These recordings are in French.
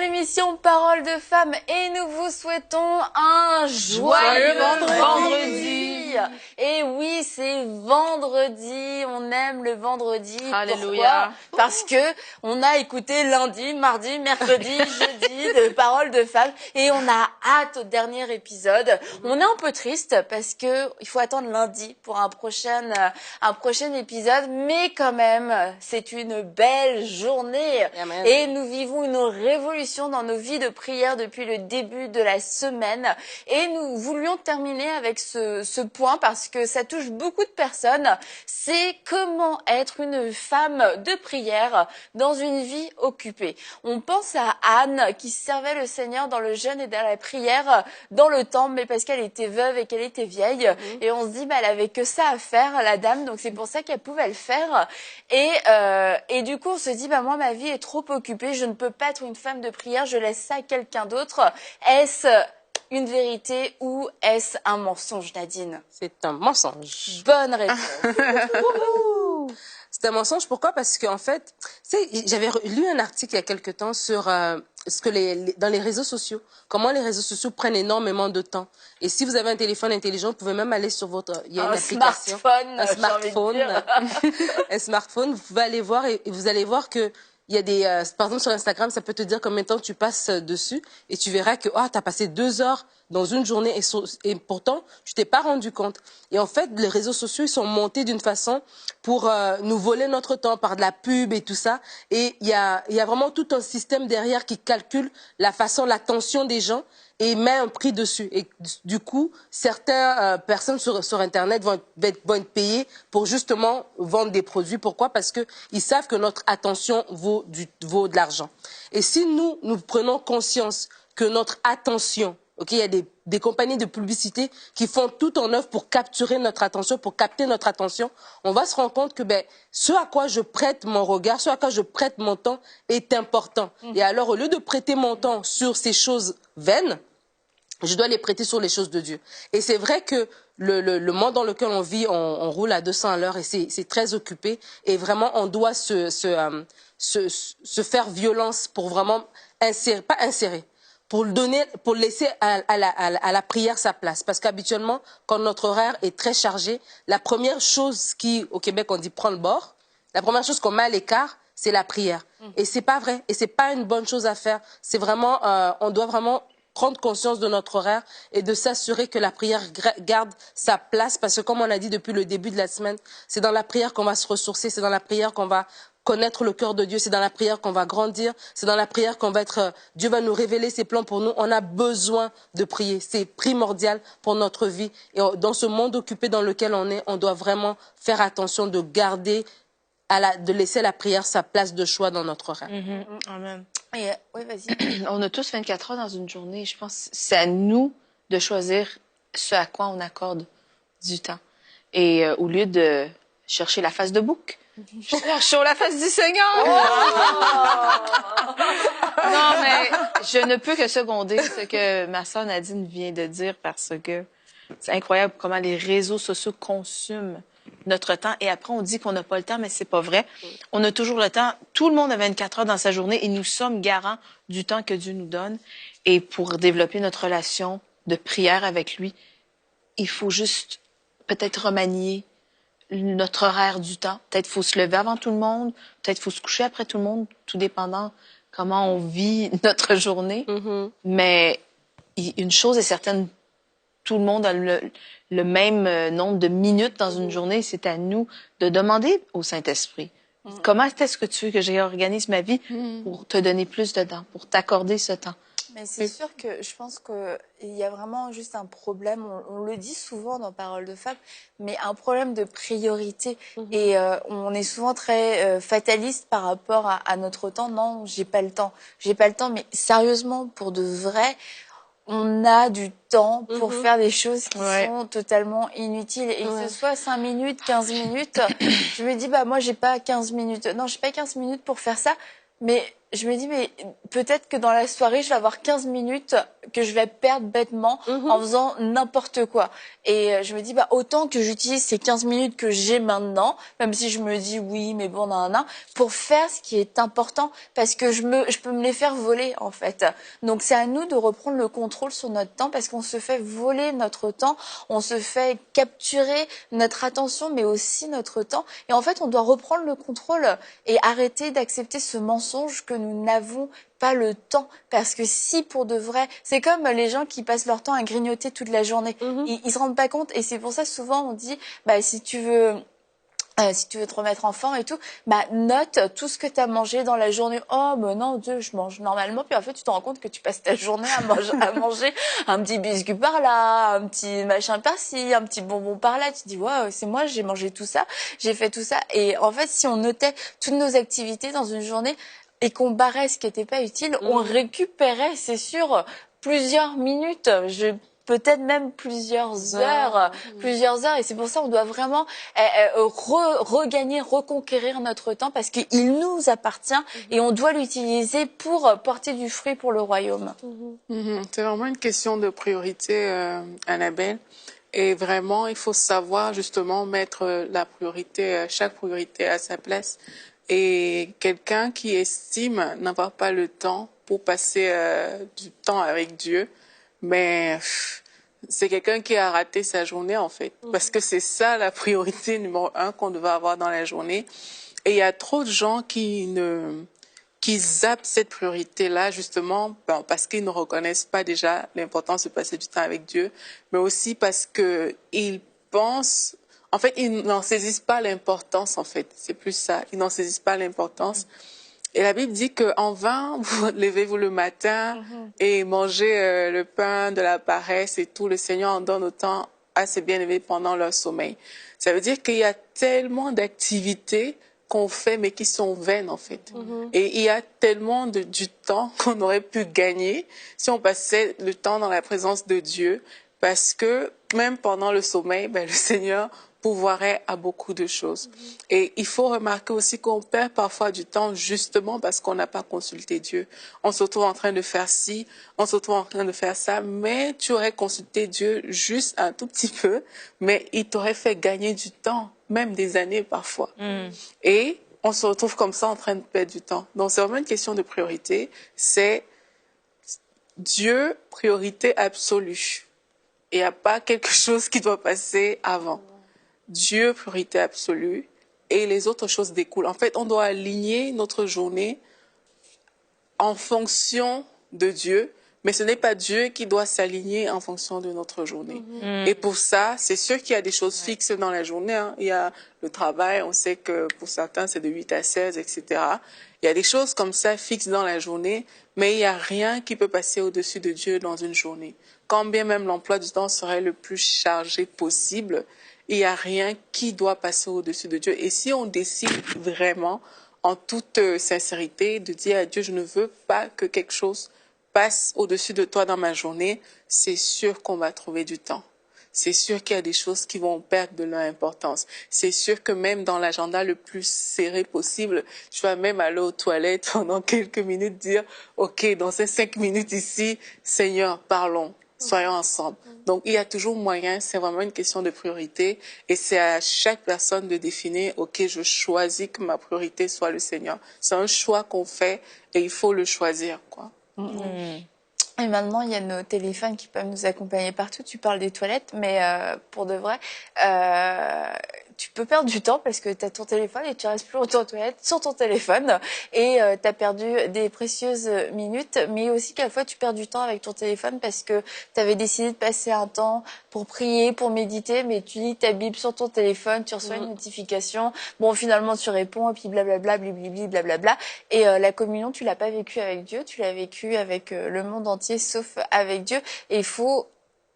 l'émission Parole de Femme et nous vous souhaitons un joyeux vendredi. Et oui, c'est vendredi, on aime le vendredi. Alléluia. Pourquoi? Parce que on a écouté lundi, mardi, mercredi, jeudi de Parole de Femme et on a hâte au dernier épisode. On est un peu triste parce que il faut attendre lundi pour un prochain épisode, mais quand même, c'est une belle journée. Amen. Et nous vivons une révolution dans nos vies de prière depuis le début de la semaine. Et nous voulions terminer avec ce point parce que ça touche beaucoup de personnes. C'est comment être une femme de prière dans une vie occupée. On pense à Anne qui servait le Seigneur dans le jeûne et dans la prière dans le temple, mais parce qu'elle était veuve et qu'elle était vieille. Et on se dit, bah, elle avait que ça à faire, la dame, donc c'est pour ça qu'elle pouvait le faire. Et du coup, on se dit, bah, moi, ma vie est trop occupée, je ne peux pas être une femme de prière, je laisse ça à quelqu'un d'autre. Est-ce une vérité ou est-ce un mensonge, Nadine? C'est un mensonge. Bonne réponse. C'est un mensonge. Pourquoi? Parce qu'en fait, tu sais, j'avais lu un article il y a quelque temps sur ce que dans les réseaux sociaux, comment les réseaux sociaux prennent énormément de temps. Et si vous avez un téléphone intelligent, vous pouvez même aller sur votre, il y a une application, un smartphone, vous pouvez aller voir et vous allez voir que il y a des, par exemple sur Instagram, ça peut te dire combien de temps tu passes dessus et tu verras que tu as passé 2 heures dans une journée et pourtant tu t'es pas rendu compte. Et en fait, les réseaux sociaux ils sont montés d'une façon pour nous voler notre temps par de la pub et tout ça. Et il y a vraiment tout un système derrière qui calcule l'attention des gens et met un prix dessus. Et du coup, certaines personnes sur Internet vont être payées pour justement vendre des produits. Pourquoi? Parce que ils savent que notre attention vaut de l'argent. Et si nous prenons conscience que notre attention, il y a des compagnies de publicité qui font tout en œuvre pour capturer notre attention, pour capter notre attention, on va se rendre compte que ce à quoi je prête mon regard, ce à quoi je prête mon temps est important. Et alors, au lieu de prêter mon temps sur ces choses vaines, je dois les prêter sur les choses de Dieu. Et c'est vrai que le monde dans lequel on vit, on roule à 200 à l'heure et c'est très occupé. Et vraiment, on doit se faire violence pour vraiment pour laisser à la prière sa place. Parce qu'habituellement, quand notre horaire est très chargé, la première chose au Québec, on dit prend le bord, la première chose qu'on met à l'écart, c'est la prière. Et c'est pas vrai. Et c'est pas une bonne chose à faire. C'est vraiment, on doit vraiment prendre conscience de notre horaire et de s'assurer que la prière garde sa place parce que comme on a dit depuis le début de la semaine, c'est dans la prière qu'on va se ressourcer, c'est dans la prière qu'on va connaître le cœur de Dieu, c'est dans la prière qu'on va grandir, c'est dans la prière qu'on va Dieu va nous révéler ses plans pour nous. On a besoin de prier, c'est primordial pour notre vie et dans ce monde occupé dans lequel on est, on doit vraiment faire attention de garder de laisser la prière sa place de choix dans notre horaire. Amen. Oui, vas-y. On a tous 24 heures dans une journée. Je pense que c'est à nous de choisir ce à quoi on accorde du temps. Et au lieu de chercher la face de bouc, cherchons la face du Seigneur. Non, mais je ne peux que seconder ce que ma sœur Nadine vient de dire parce que c'est incroyable comment les réseaux sociaux consument notre temps. Et après, on dit qu'on n'a pas le temps, mais c'est pas vrai. On a toujours le temps. Tout le monde a 24 heures dans sa journée et nous sommes garants du temps que Dieu nous donne. Et pour développer notre relation de prière avec lui, il faut juste peut-être remanier notre horaire du temps. Peut-être faut se lever avant tout le monde. Peut-être faut se coucher après tout le monde, tout dépendant comment on vit notre journée. Mais une chose est certaine, tout le monde a le même nombre de minutes dans une journée. C'est à nous de demander au Saint-Esprit, comment est-ce que tu veux que je réorganise ma vie pour te donner plus de temps, pour t'accorder ce temps? Mais c'est sûr que je pense qu'il y a vraiment juste un problème, on le dit souvent dans Parole de Femme, mais un problème de priorité. Et on est souvent très fataliste par rapport à notre temps. Non, j'ai pas le temps. J'ai pas le temps, mais sérieusement, pour de vrai, on a du temps pour faire des choses qui sont totalement inutiles. Et que ce soit 5 minutes, 15 minutes, je me dis, bah moi, j'ai pas 15 minutes. Non, j'ai pas 15 minutes pour faire ça. Mais je me dis, mais peut-être que dans la soirée, je vais avoir 15 minutes que je vais perdre bêtement en faisant n'importe quoi. Et je me dis, bah, autant que j'utilise ces 15 minutes que j'ai maintenant, même si je me dis, oui, mais bon, nan, pour faire ce qui est important, parce que je peux me les faire voler, en fait. Donc, c'est à nous de reprendre le contrôle sur notre temps, parce qu'on se fait voler notre temps, on se fait capturer notre attention, mais aussi notre temps. Et en fait, on doit reprendre le contrôle et arrêter d'accepter ce mensonge que nous n'avons pas le temps. Parce que si pour de vrai, c'est comme les gens qui passent leur temps à grignoter toute la journée. Ils se rendent pas compte, et c'est pour ça souvent on dit, bah si tu veux te remettre en forme et tout, bah note tout ce que tu as mangé dans la journée. Oh, mais non, Dieu, je mange normalement. Puis en fait, tu te rends compte que tu passes ta journée à manger un petit biscuit par là, un petit machin par-ci, un petit bonbon par là. Tu te dis, waouh, c'est moi, j'ai mangé tout ça, j'ai fait tout ça. Et en fait, si on notait toutes nos activités dans une journée et qu'on barrait ce qui n'était pas utile, on récupérait, c'est sûr, plusieurs minutes. Peut-être même plusieurs heures. Et c'est pour ça qu'on doit vraiment regagner, reconquérir notre temps, parce qu'il nous appartient et on doit l'utiliser pour porter du fruit pour le royaume. C'est vraiment une question de priorité, Annabelle. Et vraiment, il faut savoir justement mettre la priorité, chaque priorité à sa place. Et quelqu'un qui estime n'avoir pas le temps pour passer du temps avec Dieu, mais c'est quelqu'un qui a raté sa journée en fait. Parce que c'est ça la priorité numéro 1 qu'on devait avoir dans la journée. Et il y a trop de gens qui zappent cette priorité-là justement parce qu'ils ne reconnaissent pas déjà l'importance de passer du temps avec Dieu, mais aussi parce que ils pensent, en fait, ils n'en saisissent pas l'importance en fait. C'est plus ça, ils n'en saisissent pas l'importance. Et la Bible dit qu'en vain, vous levez-vous le matin et mangez le pain de la paresse et tout. Le Seigneur en donne autant à ses bien-aimés pendant leur sommeil. Ça veut dire qu'il y a tellement d'activités qu'on fait, mais qui sont vaines, en fait. Et il y a tellement du temps qu'on aurait pu gagner si on passait le temps dans la présence de Dieu, parce que même pendant le sommeil, le Seigneur pourvoirait à beaucoup de choses. Et il faut remarquer aussi qu'on perd parfois du temps justement parce qu'on n'a pas consulté Dieu. On se retrouve en train de faire ci, on se retrouve en train de faire ça, mais tu aurais consulté Dieu juste un tout petit peu, mais il t'aurait fait gagner du temps, même des années parfois. Et on se retrouve comme ça en train de perdre du temps. Donc c'est vraiment une question de priorité. C'est Dieu, priorité absolue. Il n'y a pas quelque chose qui doit passer avant. Dieu, priorité absolue, et les autres choses découlent. En fait, on doit aligner notre journée en fonction de Dieu, mais ce n'est pas Dieu qui doit s'aligner en fonction de notre journée. Et pour ça, c'est sûr qu'il y a des choses fixes dans la journée. Il y a le travail, on sait que pour certains, c'est de 8 à 16, etc. Il y a des choses comme ça fixes dans la journée, mais il n'y a rien qui peut passer au-dessus de Dieu dans une journée. Quand bien même l'emploi du temps serait le plus chargé possible, il n'y a rien qui doit passer au-dessus de Dieu. Et si on décide vraiment, en toute sincérité, de dire à Dieu, je ne veux pas que quelque chose passe au-dessus de toi dans ma journée, c'est sûr qu'on va trouver du temps. C'est sûr qu'il y a des choses qui vont perdre de leur importance. C'est sûr que même dans l'agenda le plus serré possible, tu vas même aller aux toilettes pendant quelques minutes, dire, OK, dans ces 5 minutes ici, Seigneur, parlons. Soyons ensemble. Donc, il y a toujours moyen, c'est vraiment une question de priorité, et c'est à chaque personne de définir, OK, je choisis que ma priorité soit le Seigneur. C'est un choix qu'on fait et il faut le choisir, quoi. Et maintenant, il y a nos téléphones qui peuvent nous accompagner partout. Tu parles des toilettes, mais pour de vrai, tu peux perdre du temps parce que tu as ton téléphone et tu restes plus longtemps aux toilettes sur ton téléphone et tu as perdu des précieuses minutes, mais aussi quelquefois tu perds du temps avec ton téléphone parce que tu avais décidé de passer un temps pour prier, pour méditer, mais tu lis ta Bible sur ton téléphone, tu reçois une notification, bon finalement tu réponds et puis blablabla, blibli, blablabla, et la communion tu l'as pas vécue avec Dieu, tu l'as vécue avec le monde entier sauf avec Dieu, et il faut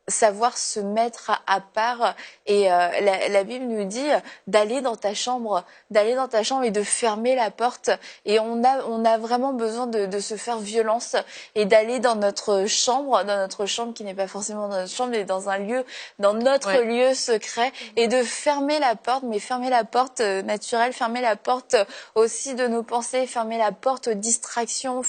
savoir se mettre à part. Et la Bible nous dit d'aller dans ta chambre et de fermer la porte. Et on a vraiment besoin de se faire violence et d'aller dans notre chambre qui n'est pas forcément dans notre chambre, mais dans notre lieu secret, et de fermer la porte, mais fermer la porte naturelle, fermer la porte aussi de nos pensées, fermer la porte aux distractions,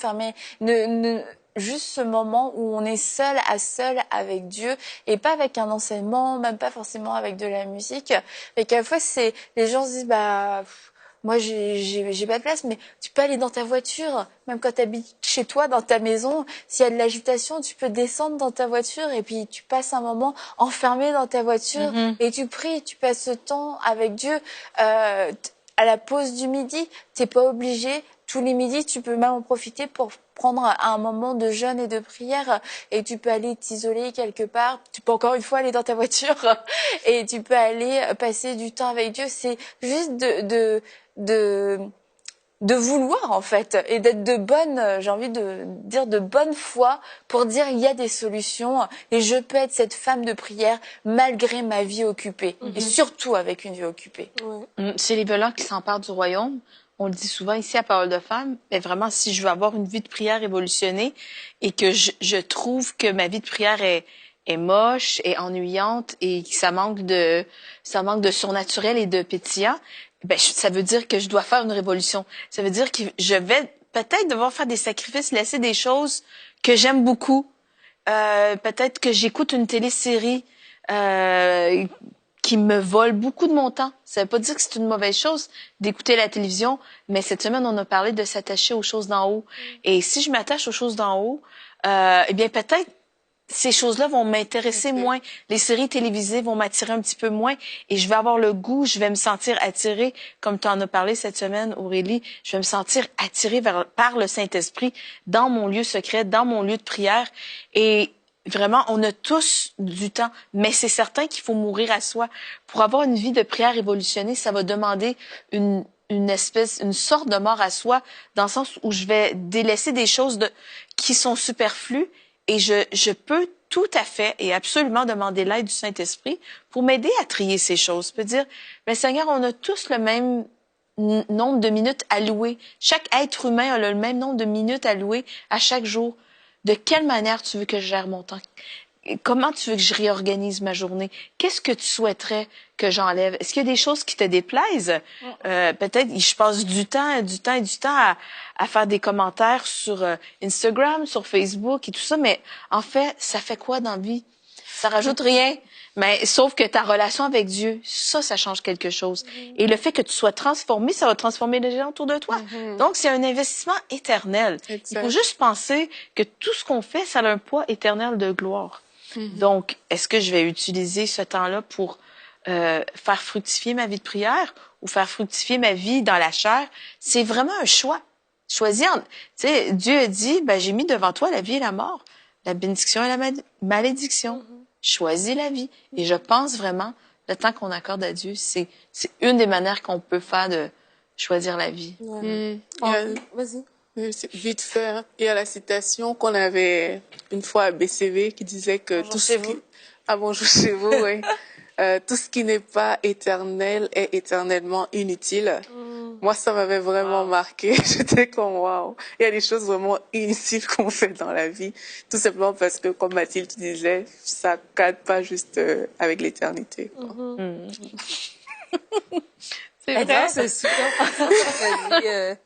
juste ce moment où on est seul à seul avec Dieu, et pas avec un enseignement, même pas forcément avec de la musique, mais quelquefois les gens se disent moi j'ai pas de place, mais tu peux aller dans ta voiture, même quand tu habites chez toi dans ta maison, s'il y a de l'agitation, tu peux descendre dans ta voiture et puis tu passes un moment enfermé dans ta voiture et tu pries, tu passes ce temps avec Dieu. À la pause du midi, t'es pas obligé. Tous les midis, tu peux même en profiter pour prendre un moment de jeûne et de prière, et tu peux aller t'isoler quelque part. Tu peux encore une fois aller dans ta voiture et tu peux aller passer du temps avec Dieu. C'est juste de vouloir, en fait, et d'être j'ai envie de dire de bonne foi pour dire il y a des solutions et je peux être cette femme de prière malgré ma vie occupée, et surtout avec une vie occupée. C'est les volants qui s'emparent du royaume. On le dit souvent ici à Parole de Femme, mais vraiment, si je veux avoir une vie de prière révolutionnée et que je trouve que ma vie de prière est moche, est ennuyante et que ça manque de surnaturel et de pétillant, ça veut dire que je dois faire une révolution. Ça veut dire que je vais peut-être devoir faire des sacrifices, laisser des choses que j'aime beaucoup. Peut-être que j'écoute une télésérie qui me vole beaucoup de mon temps. Ça veut pas dire que c'est une mauvaise chose d'écouter la télévision, mais cette semaine, on a parlé de s'attacher aux choses d'en haut. Et si je m'attache aux choses d'en haut, eh bien, peut-être ces choses-là vont m'intéresser moins. Les séries télévisées vont m'attirer un petit peu moins et je vais avoir le goût, je vais me sentir attirée, comme tu en as parlé cette semaine, Aurélie, je vais me sentir attirée par le Saint-Esprit dans mon lieu secret, dans mon lieu de prière. Et vraiment, on a tous du temps, mais c'est certain qu'il faut mourir à soi. Pour avoir une vie de prière révolutionnée, ça va demander une sorte de mort à soi, dans le sens où je vais délaisser des choses qui sont superflues. Et je peux tout à fait et absolument demander l'aide du Saint-Esprit pour m'aider à trier ces choses. Je peux dire, mais Seigneur, on a tous le même nombre de minutes allouées. Chaque être humain a le même nombre de minutes allouées à chaque jour. De quelle manière tu veux que je gère mon temps? Comment tu veux que je réorganise ma journée? Qu'est-ce que tu souhaiterais que j'enlève? Est-ce qu'il y a des choses qui te déplaisent? Peut-être je passe du temps à faire des commentaires sur Instagram, sur Facebook et tout ça, mais en fait, ça fait quoi dans la vie? Ça rajoute rien. Mais sauf que ta relation avec Dieu, ça change quelque chose. Et le fait que tu sois transformé, ça va transformer les gens autour de toi. Donc, c'est un investissement éternel. Exact. Il faut juste penser que tout ce qu'on fait, ça a un poids éternel de gloire. Donc, est-ce que je vais utiliser ce temps-là pour faire fructifier ma vie de prière ou faire fructifier ma vie dans la chair? C'est vraiment un choix. Choisir. Tu sais, Dieu a dit, j'ai mis devant toi la vie et la mort, la bénédiction et la malédiction. Choisis la vie. Et je pense vraiment, le temps qu'on accorde à Dieu, c'est une des manières qu'on peut faire de choisir la vie. Vas-y. Vite fait, hein. Il y a la citation qu'on avait une fois à BCV qui disait que Bonjour chez vous. Bonjour chez vous, oui. Tout ce qui n'est pas éternel est éternellement inutile. Moi, ça m'avait vraiment marqué. J'étais comme, waouh. Il y a des choses vraiment inutiles qu'on fait dans la vie. Tout simplement parce que, comme Mathilde disait, ça cadre pas juste avec l'éternité. C'est vrai. C'est super.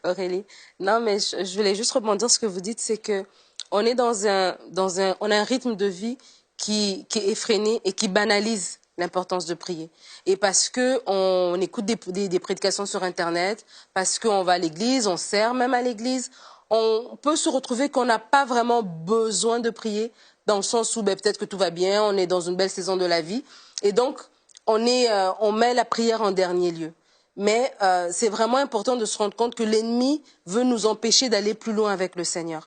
Aurélie. Non, mais je voulais juste rebondir sur ce que vous dites, c'est que on est on a un rythme de vie qui est effréné et qui banalise l'importance de prier. Et parce que on écoute des prédications sur Internet, parce qu'on va à l'église, on sert même à l'église, on peut se retrouver qu'on n'a pas vraiment besoin de prier, dans le sens où peut-être que tout va bien, on est dans une belle saison de la vie, et donc on met la prière en dernier lieu. Mais c'est vraiment important de se rendre compte que l'ennemi veut nous empêcher d'aller plus loin avec le Seigneur.